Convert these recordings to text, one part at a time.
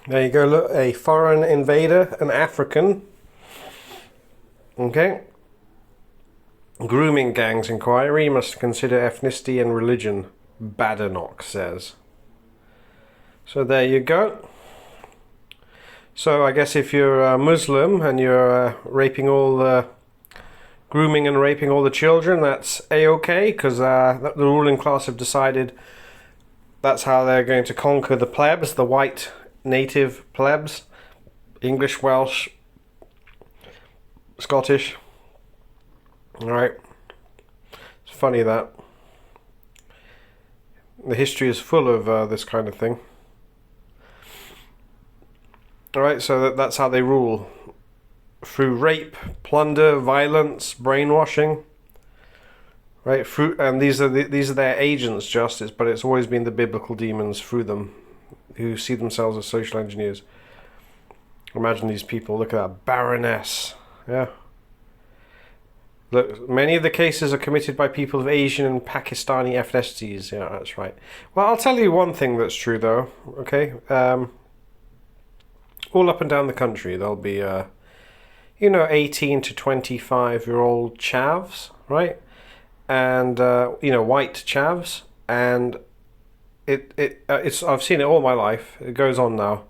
There you go, look, a foreign invader, an African. Okay. Grooming gangs inquiry must consider ethnicity and religion, Badenoch says. So there you go. So I guess if you're a Muslim and you're raping all the... grooming and raping all the children, that's A-okay, because the ruling class have decided that's how they're going to conquer the plebs, the white native plebs, English, Welsh, Scottish. Alright. It's funny that. The history is full of this kind of thing. Alright, so that's how they rule. Through rape, plunder, violence, brainwashing. Right, and these are their agents, justice, but it's always been the biblical demons through them, who see themselves as social engineers. Imagine these people. Look at that baroness. Yeah. Look, many of the cases are committed by people of Asian and Pakistani ethnicities. Yeah, that's right. Well, I'll tell you one thing that's true, though. Okay, all up and down the country, there'll be 18 to 25-year-old chavs, right? And white chavs, and it's I've seen it all my life. It goes on now.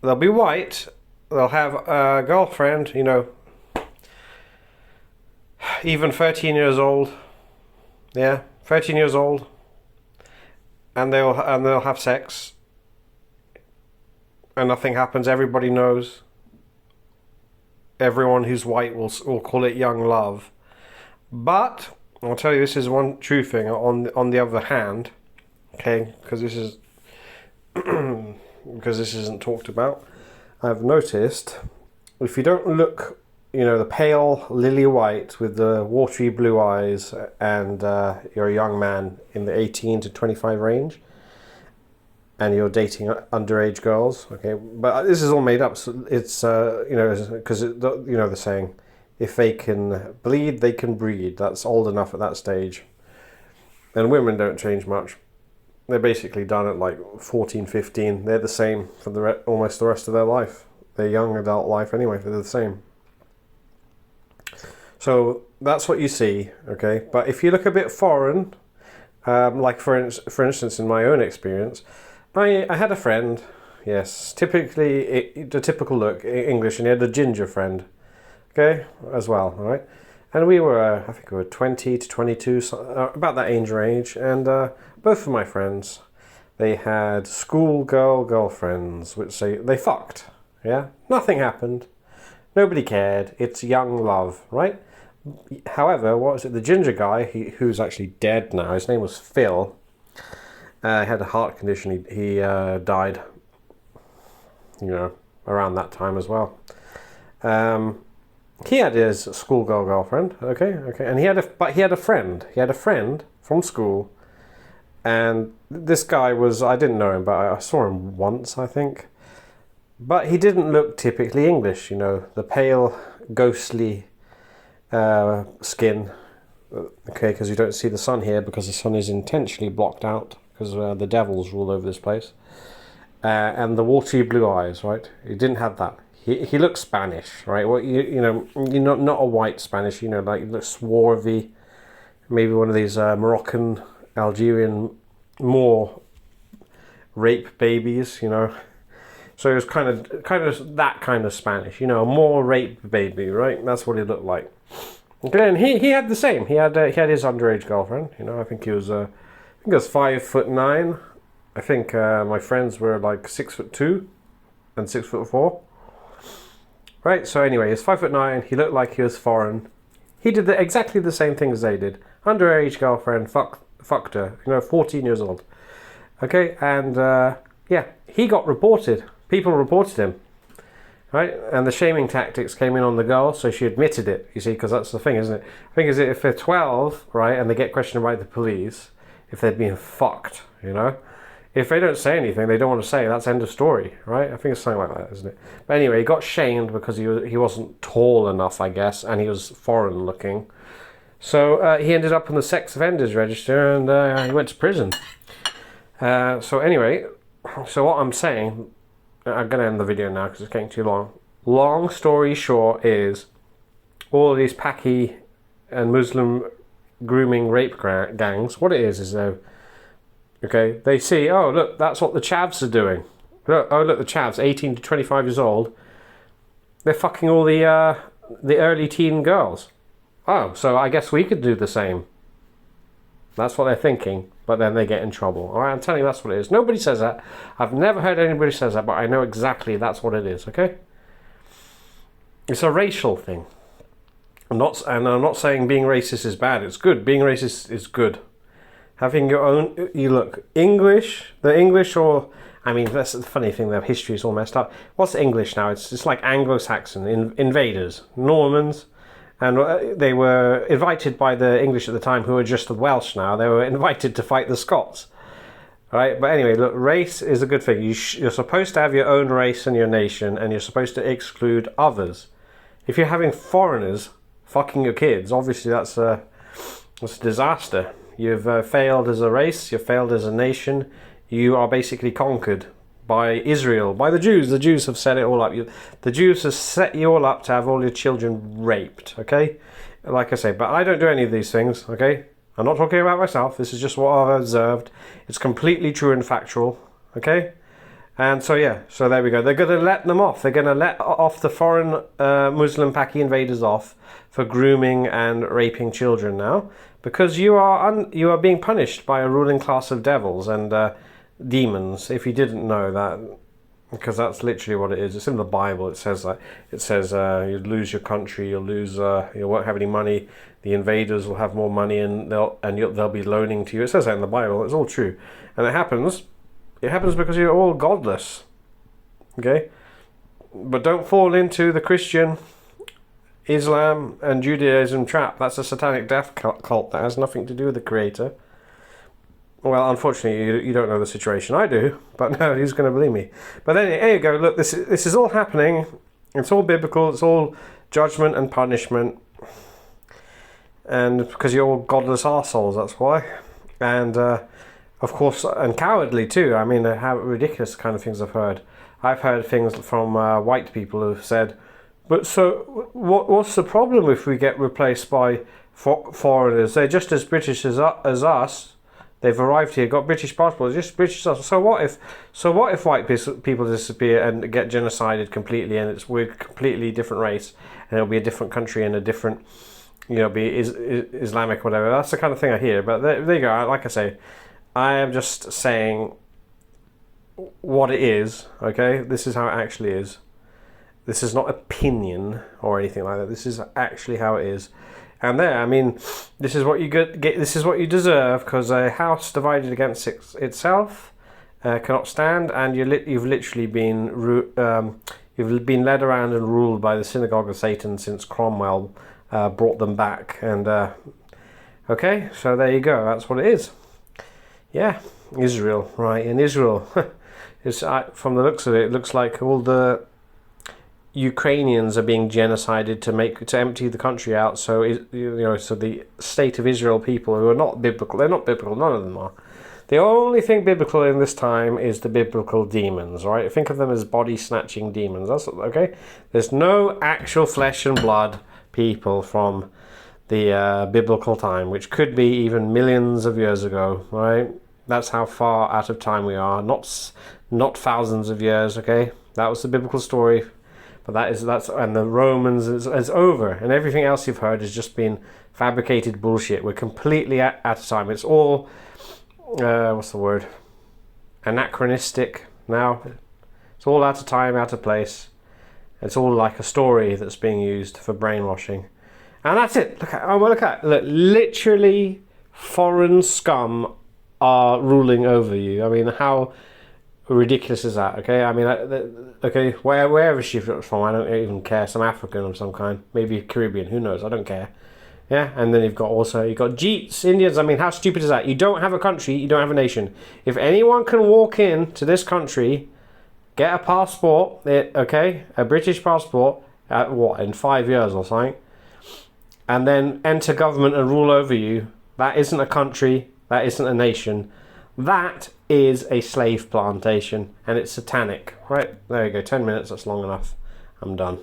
They'll be white. They'll have a girlfriend, even 13 years old. Yeah, 13 years old, and they'll have sex, and nothing happens. Everybody knows. Everyone who's white will call it young love. But I'll tell you, this is one true thing. On the other hand, okay, because this isn't talked about. I've noticed if you don't look, the pale lily white with the watery blue eyes, and you're a young man in the 18 to 25 range, and you're dating underage girls, okay, but this is all made up. So it's because the saying, if they can bleed, they can breed. That's old enough at that stage. And women don't change much. They're basically done at like 14, 15. They're the same for almost the rest of their life. Their young adult life anyway, they're the same. So that's what you see, okay? But if you look a bit foreign, like for instance in my own experience, I had a friend, yes, typically the typical look, English, and he had a ginger friend, okay, as well, all right? And we were, I think we were 20 to 22, about that age range, and both of my friends, they had schoolgirl girlfriends, which they fucked, yeah? Nothing happened, nobody cared, it's young love, right? However, what was it, the ginger guy, who's actually dead now, his name was Phil. He had a heart condition. He died, around that time as well. He had his schoolgirl girlfriend, okay, and he had a friend. He had a friend from school, and this guy I didn't know him, but I saw him once, I think. But he didn't look typically English, the pale, ghostly skin. Okay, because you don't see the sun here because the sun is intentionally blocked out. Because the devils rule over this place, and the watery blue eyes, right? He didn't have that. He looked Spanish, right? Well, you're not a white Spanish, like you look swarthy, maybe one of these Moroccan, Algerian, more rape babies, So it was kind of that kind of Spanish, more rape baby, right? That's what he looked like. Okay, and he had the same. He had his underage girlfriend. I think he was 5'9". I think my friends were like 6'2" and 6'4". Right. So anyway, he's 5'9". He looked like he was foreign. He did exactly the same thing as they did. Underage girlfriend, fucked her. 14 years old. Okay, and he got reported. People reported him. Right, and the shaming tactics came in on the girl, so she admitted it. You see, because that's the thing, isn't it? The thing is, if they're 12, right, and they get questioned by the police, if they're being fucked, if they don't say anything, they don't want to say. That's end of story, right? I think it's something like that, isn't it? But anyway, he got shamed because he wasn't tall enough, I guess, and he was foreign looking. So he ended up on the sex offenders register, and he went to prison. So anyway, so what I'm saying, I'm going to end the video now because it's getting too long. Long story short is, all these Paki and Muslim grooming rape gangs, what it is though, okay, they see, oh look, that's what the chavs are doing. Look, oh look, the chavs, 18 to 25 years old, they're fucking all the early teen girls. Oh, so I guess we could do the same. That's what they're thinking, but then they get in trouble. All right, I'm telling you, that's what it is. Nobody says that. I've never heard anybody says that, but I know exactly that's what it is. Okay, it's a racial thing. I'm not saying being racist is bad. It's good. Being racist is good. Having your own, you look, the English, or I mean, that's the funny thing. Their history is all messed up. What's English now? It's like Anglo-Saxon invaders, Normans. And they were invited by the English at the time, who are just the Welsh now. They were invited to fight the Scots. Right? But anyway, look, race is a good thing. You're supposed to have your own race and your nation, and you're supposed to exclude others. If you're having foreigners fucking your kids, obviously that's a disaster. You've failed as a race, you've failed as a nation. You are basically conquered by Israel, by the Jews. The Jews have set it all up. The Jews have set you all up to have all your children raped, okay? Like I say, but I don't do any of these things, okay? I'm not talking about myself. This is just what I've observed. It's completely true and factual, okay? And so, yeah, so there we go. They're going to let them off. They're going to let off the foreign Muslim Paki invaders off for grooming and raping children now, because you are being punished by a ruling class of devils and demons, if you didn't know that, because that's literally what it is. It's in the Bible. It says that. It says you'll lose your country, you won't have any money, the invaders will have more money, and they'll be loaning to you. It says that in the Bible. It's all true, and it happens because you're all godless, okay? But don't fall into the Christian, Islam and Judaism trap. That's a satanic death cult that has nothing to do with the Creator. Well, unfortunately, you don't know the situation. I do, but no, who's going to believe me? But then, there you go. Look, this is all happening. It's all biblical. It's all judgment and punishment. And because you're all godless arseholes, that's why. And, of course, and cowardly too. I mean, how ridiculous kind of things I've heard. I've heard things from white people who've said, but so what's the problem if we get replaced by foreigners? They're just as British as us. They've arrived here, got British passports, just British. So what if white people disappear and get genocided completely, and we're a completely different race, and it'll be a different country and a different, be Islamic, whatever. That's the kind of thing I hear. But there you go. Like I say, I am just saying what it is. Okay, this is how it actually is. This is not opinion or anything like that. This is actually how it is. And there, I mean, this is what you get. This is what you deserve, because a house divided against itself cannot stand. And you've literally been led around and ruled by the synagogue of Satan since Cromwell brought them back. And okay, so there you go. That's what it is. Yeah, Israel, right? In Israel, from the looks of it, it looks like all the Ukrainians are being genocided to empty the country out. So so the state of Israel people who are not biblical, they're not biblical. None of them are. The only thing biblical in this time is the biblical demons. Right? Think of them as body snatching demons. That's okay. There's no actual flesh and blood people from the biblical time, which could be even millions of years ago. Right? That's how far out of time we are. Not thousands of years. Okay, that was the biblical story. But that's and the Romans is over, and everything else you've heard has just been fabricated bullshit. We're completely out of time. It's all what's the word? Anachronistic now. It's all out of time, out of place. It's all like a story that's being used for brainwashing, and that's it. Look, literally, foreign scum are ruling over you. I mean, how ridiculous is that? Okay, I mean, okay, wherever she's from, I don't even care. Some African of some kind, maybe Caribbean, who knows? I don't care. Yeah, and then you've got Jeets, Indians. I mean, how stupid is that? You don't have a country, you don't have a nation. If anyone can walk in to this country, get a passport, a British passport, in 5 years or something, and then enter government and rule over you, that isn't a country, that isn't a nation. That is a slave plantation, and it's satanic. Right, there you go, 10 minutes, that's long enough. I'm done.